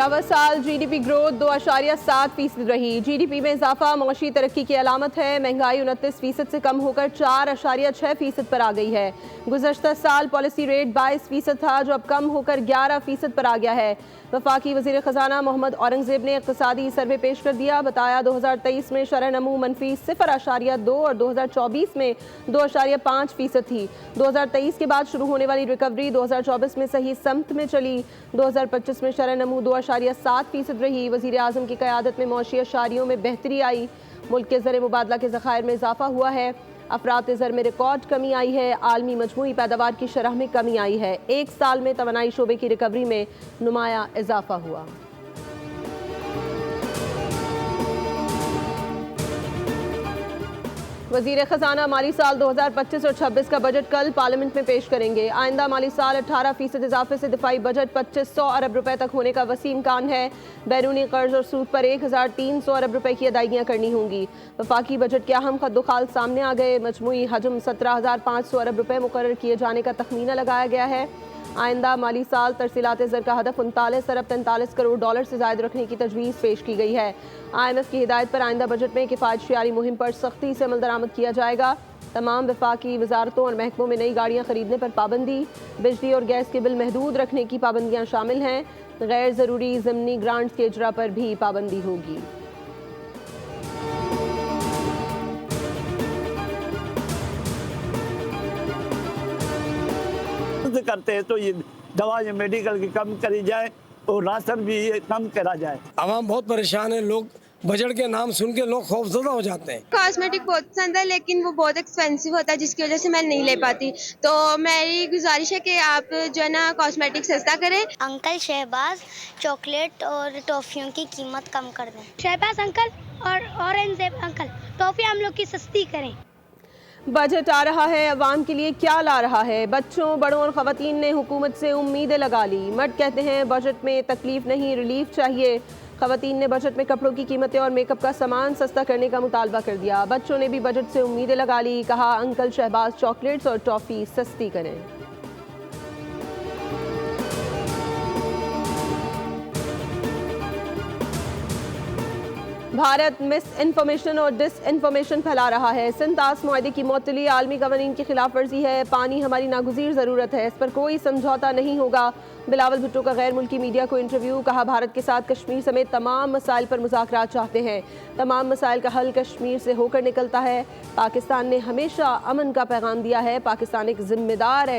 रवा साल GDP growth 2.7% रही। जीडीपी में इजाफा मौशी तरक्की की अलामत है। महंगाई 29% से कम होकर 4.6% पर आ गई है। गुज़श्ता साल पॉलिसी रेट 22% था, जो अब कम होकर 11% पर आ गया है। वफाकी वज़ीर ख़जाना मोहम्मद औरंगज़ेब ने इक़्तिसादी सर्वे पेश कर दिया। बताया 2023 में शरह नमू मनफी 0.2 और 2024 में 2.5% थी। 2023 के बाद शुरू होने वाली रिकवरी 2024 में सही समत में चली। 2025 में शरह नमू 2.7% रही। वज़ीर आज़म की क़यादत में मौशी अशारियों में बेहतरी आई। मुल्क के ज़र मुबादला के ज़खायर में इजाफा हुआ है। अफरात ज़र में रिकॉर्ड कमी आई है। आलमी मजमूई पैदावार की शरह में कमी आई है। एक साल में तवानाई शोबे की रिकवरी में नुमाया इजाफा हुआ। वज़ीर ख़जाना माली साल 2025 और 26 का बजट कल पार्लियामेंट में पेश करेंगे। आइंदा माली साल 18% इजाफे से दिफाई बजट 2500 अरब रुपए तक होने का वसी इम्कान है। बैरूनी कर्ज और सूद पर 1300 अरब रुपए की अदायगियाँ करनी होंगी। वफाकी बजट के अहम खद्दोखाल सामने आ गए। मजमूई हजम 17,500 अरब रुपए मुकर्रर किए जाने का तखमीना लगाया गया है। आइंदा माली साल तरसीलात ज़र का हदफ 39 अरब 43 करोड़ डॉलर से ज़ायद रखने की तजवीज़ पेश की गई है। IMF की हिदायत पर आइंदा बजट में किफ़ायत मुहिम पर सख्ती से अमल दरामद किया जाएगा। तमाम वफाकी वजारतों और महकमों में नई गाड़ियाँ खरीदने पर पाबंदी, बिजली और गैस के बिल महदूद रखने की पाबंदियाँ शामिल हैं। गैर ज़रूरी ज़िमनी ग्रांट्स के इजरा पर भी पाबंदी होगी। करते हैं तो ये दवा या मेडिकल की कम करी जाए और राशन भी कम करा जाए। आवाम बहुत परेशान है। लोग बजट के नाम सुन के लोग खौफजदा हो जाते हैं। कॉस्मेटिक बहुत पसंद है, लेकिन वो बहुत एक्सपेंसिव होता है, जिसकी वजह से मैं नहीं ले पाती। तो मेरी गुजारिश है कि आप जो है ना कॉस्मेटिक सस्ता करें। अंकल शहबाज चॉकलेट और टॉफियों की कीमत कम कर दें। शहबाज अंकल और ऑरेंज अंकल टॉफी हम लोग की सस्ती करें। बजट आ रहा है, अवाम के लिए क्या ला रहा है? बच्चों, बड़ों और ख़वातीन ने हुकूमत से उम्मीदें लगा ली। मर्द कहते हैं बजट में तकलीफ नहीं, रिलीफ चाहिए। ख़वातीन ने बजट में कपड़ों की कीमतें और मेकअप का सामान सस्ता करने का मुतालबा कर दिया। बच्चों ने भी बजट से उम्मीदें लगा ली। कहा अंकल शहबाज चॉकलेट्स और टॉफ़ी सस्ती करें। भारत मिस इन्फॉर्मेशन और डिस इन्फॉर्मेशन फैला रहा है। सिंतास मुआहदे की मअतली आलमी कवानीन की खिलाफ वर्जी है। पानी हमारी नागुज़ीर ज़रूरत है, इस पर कोई समझौता नहीं होगा। बिलावल भुट्टो का गैर मुल्की मीडिया को इंटरव्यू। कहा भारत के साथ कश्मीर समेत तमाम मसाइल पर मुज़ाकरात चाहते हैं। तमाम मसाइल का हल कश्मीर से होकर निकलता है। पाकिस्तान ने हमेशा अमन का पैगाम दिया है। पाकिस्तान एक जिम्मेदार है।